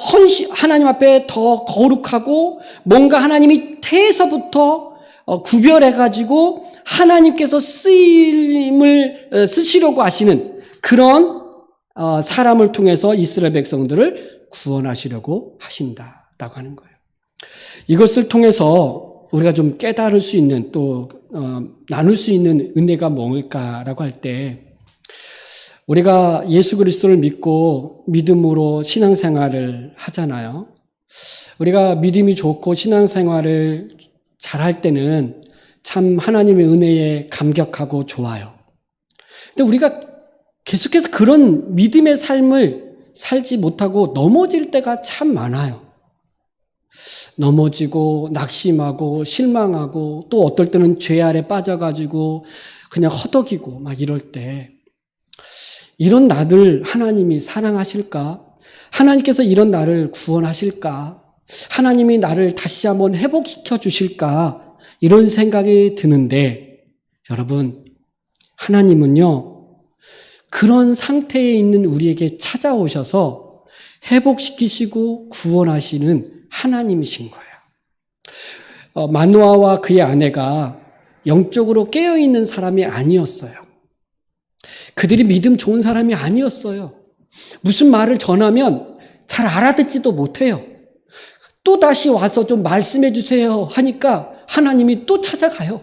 하나님 앞에 더 거룩하고 뭔가 하나님이 태에서부터 구별해가지고 하나님께서 쓰시려고 하시는 그런 사람을 통해서 이스라엘 백성들을 구원하시려고 하신다라고 하는 거예요. 이것을 통해서 우리가 좀 깨달을 수 있는 또 나눌 수 있는 은혜가 뭘까라고 할 때 우리가 예수 그리스도를 믿고 믿음으로 신앙생활을 하잖아요. 우리가 믿음이 좋고 신앙생활을 잘할 때는 참 하나님의 은혜에 감격하고 좋아요. 근데 우리가 계속해서 그런 믿음의 삶을 살지 못하고 넘어질 때가 참 많아요. 넘어지고 낙심하고 실망하고 또 어떨 때는 죄 아래 빠져가지고 그냥 허덕이고 막 이럴 때 이런 나를 하나님이 사랑하실까? 하나님께서 이런 나를 구원하실까? 하나님이 나를 다시 한번 회복시켜 주실까? 이런 생각이 드는데 여러분, 하나님은요 그런 상태에 있는 우리에게 찾아오셔서 회복시키시고 구원하시는 하나님이신 거예요. 마누아와 그의 아내가 영적으로 깨어있는 사람이 아니었어요. 그들이 믿음 좋은 사람이 아니었어요. 무슨 말을 전하면 잘 알아듣지도 못해요. 또 다시 와서 좀 말씀해 주세요 하니까 하나님이 또 찾아가요.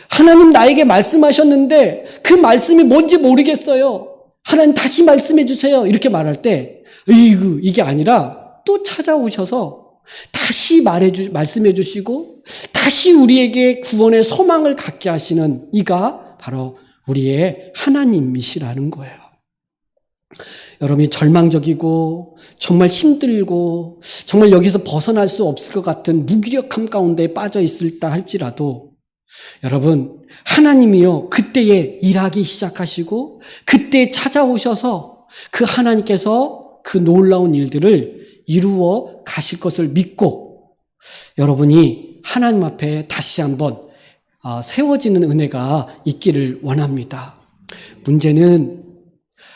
하나님 나에게 말씀하셨는데 그 말씀이 뭔지 모르겠어요. 하나님 다시 말씀해 주세요. 이렇게 말할 때 이게 아니라 또 찾아오셔서 다시 말씀해 주시고 다시 우리에게 구원의 소망을 갖게 하시는 이가 바로 우리의 하나님이시라는 거예요. 여러분이 절망적이고 정말 힘들고 정말 여기서 벗어날 수 없을 것 같은 무기력함 가운데 빠져 있을다 할지라도 여러분, 하나님이요 그때에 일하기 시작하시고 그때 찾아오셔서 그 하나님께서 그 놀라운 일들을 이루어 가실 것을 믿고 여러분이 하나님 앞에 다시 한번 세워지는 은혜가 있기를 원합니다. 문제는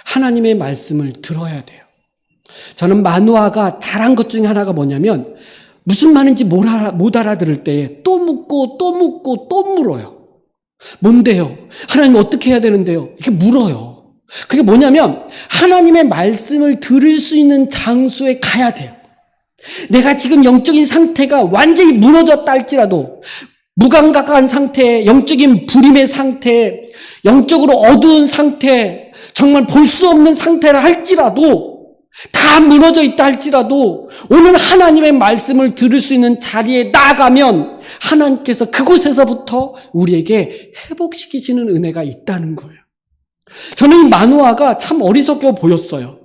하나님의 말씀을 들어야 돼요. 저는 마누아가 잘한 것 중에 하나가 뭐냐면 무슨 말인지 못 알아들을 때에 또 묻고 또 묻고 또 물어요. 뭔데요? 하나님 어떻게 해야 되는데요? 이렇게 물어요. 그게 뭐냐면 하나님의 말씀을 들을 수 있는 장소에 가야 돼요. 내가 지금 영적인 상태가 완전히 무너졌다 할지라도 무감각한 상태, 영적인 불임의 상태, 영적으로 어두운 상태, 정말 볼 수 없는 상태라 할지라도 다 무너져 있다 할지라도 오늘 하나님의 말씀을 들을 수 있는 자리에 나아가면 하나님께서 그곳에서부터 우리에게 회복시키시는 은혜가 있다는 거예요. 저는 이 마누아가 참 어리석게 보였어요.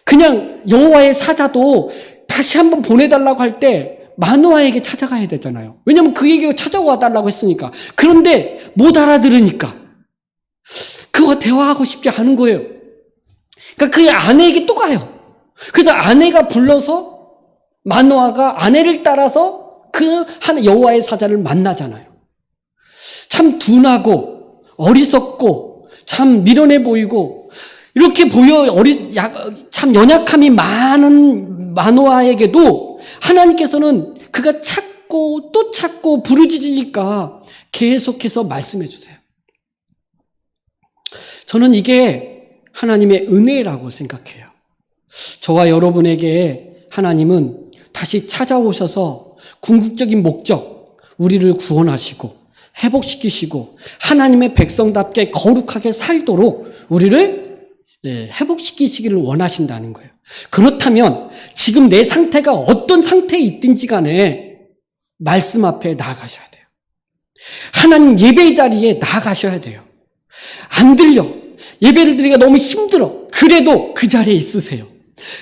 그냥 여호와의 사자도 다시 한번 보내달라고 할 때 마누아에게 찾아가야 되잖아요. 왜냐하면 그에게 찾아와 달라고 했으니까. 그런데 못 알아들으니까 그와 대화하고 싶지 않은 거예요. 그러니까 그의 아내에게 또 가요. 그래서 아내가 불러서 마누아가 아내를 따라서 그 한 여호와의 사자를 만나잖아요. 참 둔하고 어리석고 참 미련해 보이고 이렇게 참 연약함이 많은 마누아에게도 하나님께서는 그가 찾고 또 찾고 부르짖으니까 계속해서 말씀해 주세요. 저는 이게 하나님의 은혜라고 생각해요. 저와 여러분에게 하나님은 다시 찾아오셔서 궁극적인 목적, 우리를 구원하시고 회복시키시고 하나님의 백성답게 거룩하게 살도록 우리를 회복시키시기를 원하신다는 거예요. 그렇다면 지금 내 상태가 어떤 상태에 있든지 간에 말씀 앞에 나아가셔야 돼요. 하나님 예배의 자리에 나아가셔야 돼요. 안 들려. 예배를 드리기가 너무 힘들어. 그래도 그 자리에 있으세요.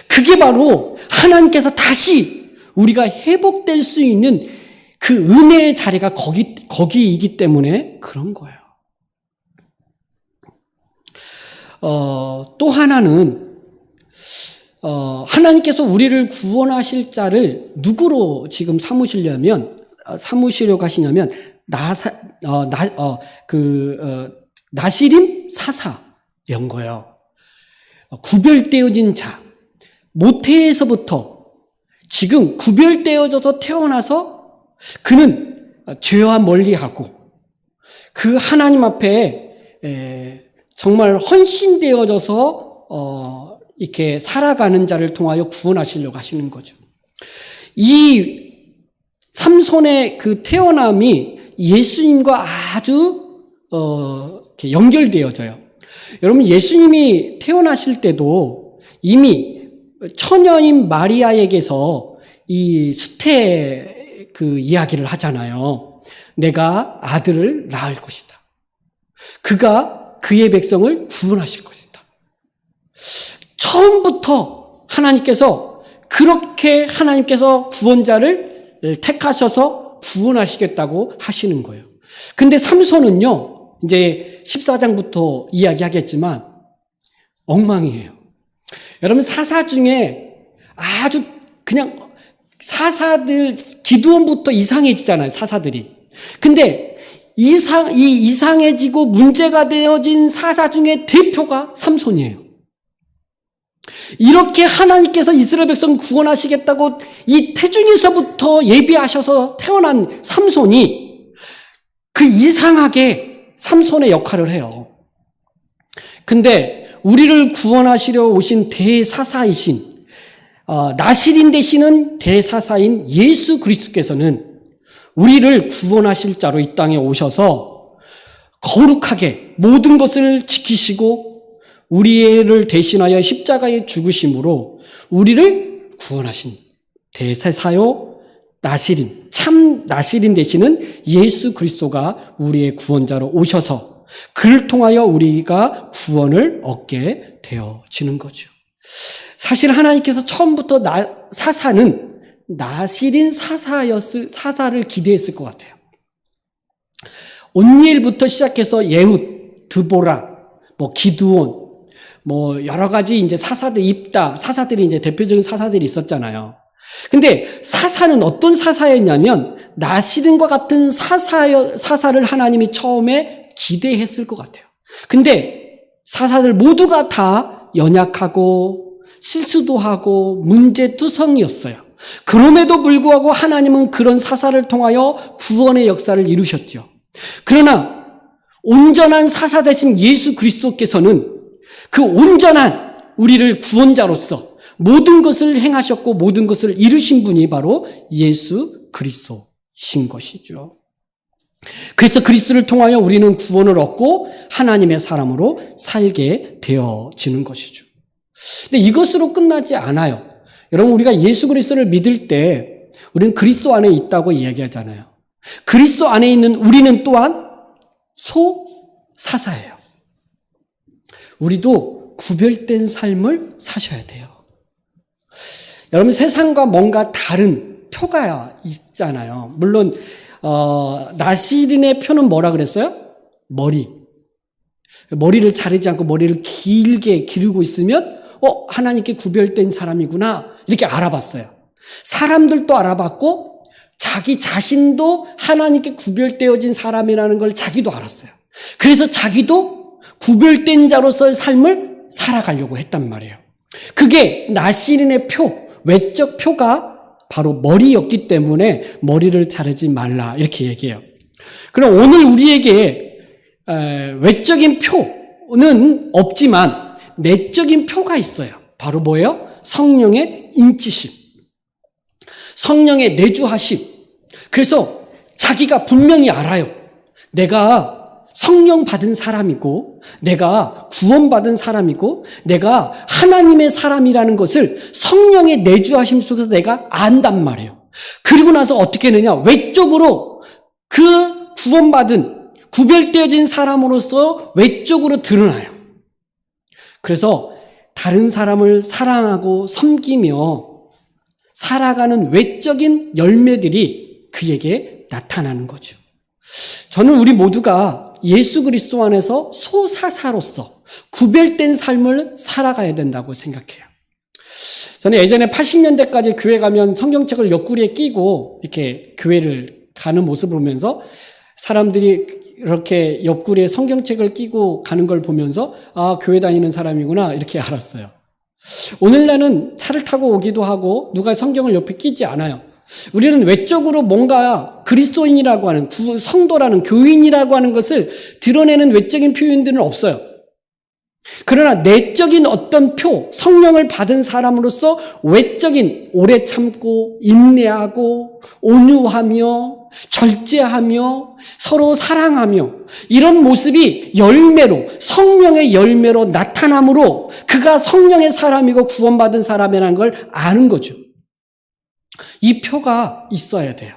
그게 바로 하나님께서 다시 우리가 회복될 수 있는 그 은혜의 자리가 거기이기 때문에 그런 거예요. 또 하나는 하나님께서 우리를 구원하실 자를 누구로 지금 삼으시려고 하시냐면 나시림 사사인 거예요. 구별되어진 자, 모태에서부터 지금 구별되어져서 태어나서 그는 죄와 멀리하고 그 하나님 앞에 정말 헌신되어져서 이렇게 살아가는 자를 통하여 구원하시려고 하시는 거죠. 이 삼손의 그 태어남이 예수님과 아주 이렇게 연결되어져요. 여러분 예수님이 태어나실 때도 이미 처녀인 마리아에게서 이 수태 그 이야기를 하잖아요. 내가 아들을 낳을 것이다. 그가 그의 백성을 구원하실 것이다. 처음부터 하나님께서 그렇게 하나님께서 구원자를 택하셔서 구원하시겠다고 하시는 거예요. 근데 삼손은요, 이제 14장부터 이야기하겠지만 엉망이에요. 여러분 사사 중에 아주 그냥 사사들 기드온부터 이상해지잖아요. 사사들이. 근데 이상해지고 문제가 되어진 사사 중에 대표가 삼손이에요. 이렇게 하나님께서 이스라엘 백성 구원하시겠다고 이 태중에서부터 예비하셔서 태어난 삼손이 그 이상하게 삼손의 역할을 해요. 근데 우리를 구원하시려 오신 대사사이신 나시린 되시는 대사사인 예수 그리스도께서는 우리를 구원하실 자로 이 땅에 오셔서 거룩하게 모든 것을 지키시고 우리를 대신하여 십자가에 죽으심으로 우리를 구원하신 대사사요 나시린, 참 나시린 되시는 예수 그리스도가 우리의 구원자로 오셔서 그를 통하여 우리가 구원을 얻게 되어지는 거죠. 사실 하나님께서 처음부터 사사는 나실인 사사를 기대했을 것 같아요. 온니엘부터 시작해서 예훗, 드보라, 기드온, 여러 가지 이제 사사들이 이제 대표적인 사사들이 있었잖아요. 근데 사사는 어떤 사사였냐면 나실인과 같은 사사를 하나님이 처음에 기대했을 것 같아요. 근데 사사들 모두가 다 연약하고 실수도 하고 문제투성이었어요. 그럼에도 불구하고 하나님은 그런 사사를 통하여 구원의 역사를 이루셨죠. 그러나 온전한 사사 되신 예수 그리스도께서는 그 온전한 우리를 구원자로서 모든 것을 행하셨고 모든 것을 이루신 분이 바로 예수 그리스도이신 것이죠. 그래서 그리스도를 통하여 우리는 구원을 얻고 하나님의 사람으로 살게 되어지는 것이죠. 근데 이것으로 끝나지 않아요. 여러분, 우리가 예수 그리스도를 믿을 때 우리는 그리스도 안에 있다고 이야기하잖아요. 그리스도 안에 있는 우리는 또한 소사사예요. 우리도 구별된 삶을 사셔야 돼요. 여러분, 세상과 뭔가 다른 표가 있잖아요. 물론 나실인의 표는 뭐라 그랬어요? 머리를 자르지 않고 머리를 길게 기르고 있으면 하나님께 구별된 사람이구나 이렇게 알아봤어요. 사람들도 알아봤고 자기 자신도 하나님께 구별되어진 사람이라는 걸 자기도 알았어요. 그래서 자기도 구별된 자로서의 삶을 살아가려고 했단 말이에요. 그게 나실인의 외적 표가 바로 머리였기 때문에 머리를 자르지 말라 이렇게 얘기해요. 그럼 오늘 우리에게 외적인 표는 없지만 내적인 표가 있어요. 바로 뭐예요? 성령의 인치심, 성령의 내주하심. 그래서 자기가 분명히 알아요. 내가 성령 받은 사람이고 내가 구원받은 사람이고 내가 하나님의 사람이라는 것을 성령의 내주하심 속에서 내가 안단 말이에요. 그리고 나서 어떻게 하느냐? 외적으로 그 구원받은 구별되어진 사람으로서 외적으로 드러나요. 그래서 다른 사람을 사랑하고 섬기며 살아가는 외적인 열매들이 그에게 나타나는 거죠. 저는 우리 모두가 예수 그리스도 안에서 소사사로서 구별된 삶을 살아가야 된다고 생각해요. 저는 예전에 80년대까지 교회 가면 성경책을 옆구리에 끼고 이렇게 교회를 가는 모습을 보면서 사람들이 이렇게 옆구리에 성경책을 끼고 가는 걸 보면서 교회 다니는 사람이구나 이렇게 알았어요. 오늘날은 차를 타고 오기도 하고 누가 성경을 옆에 끼지 않아요. 우리는 외적으로 뭔가 그리스도인이라고 하는 성도라는 교인이라고 하는 것을 드러내는 외적인 표현들은 없어요. 그러나 내적인 어떤 성령을 받은 사람으로서 외적인 오래 참고 인내하고 온유하며 절제하며 서로 사랑하며 이런 모습이 열매로 성령의 열매로 나타남으로 그가 성령의 사람이고 구원받은 사람이라는 걸 아는 거죠. 이 표가 있어야 돼요.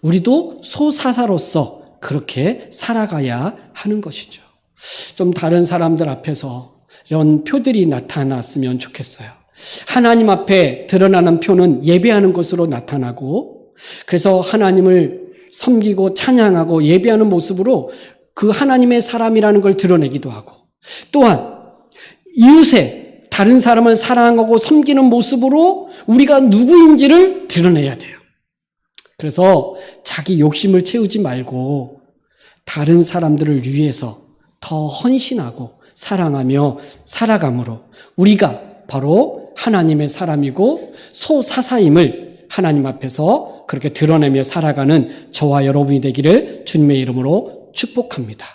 우리도 소사사로서 그렇게 살아가야 하는 것이죠. 좀 다른 사람들 앞에서 이런 표들이 나타났으면 좋겠어요. 하나님 앞에 드러나는 표는 예배하는 것으로 나타나고 그래서 하나님을 섬기고 찬양하고 예배하는 모습으로 그 하나님의 사람이라는 걸 드러내기도 하고 또한 이웃에 다른 사람을 사랑하고 섬기는 모습으로 우리가 누구인지를 드러내야 돼요. 그래서 자기 욕심을 채우지 말고 다른 사람들을 위해서 더 헌신하고 사랑하며 살아감으로 우리가 바로 하나님의 사람이고 소사사임을 하나님 앞에서 그렇게 드러내며 살아가는 저와 여러분이 되기를 주님의 이름으로 축복합니다.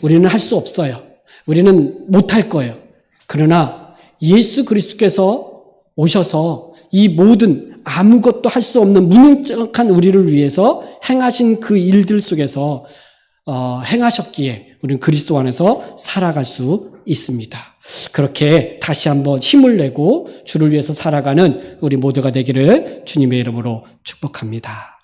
우리는 할 수 없어요. 우리는 못할 거예요. 그러나 예수 그리스도께서 오셔서 이 모든 아무것도 할 수 없는 무능력한 우리를 위해서 행하신 그 일들 속에서 행하셨기에 우리는 그리스도 안에서 살아갈 수 있습니다. 그렇게 다시 한번 힘을 내고 주를 위해서 살아가는 우리 모두가 되기를 주님의 이름으로 축복합니다.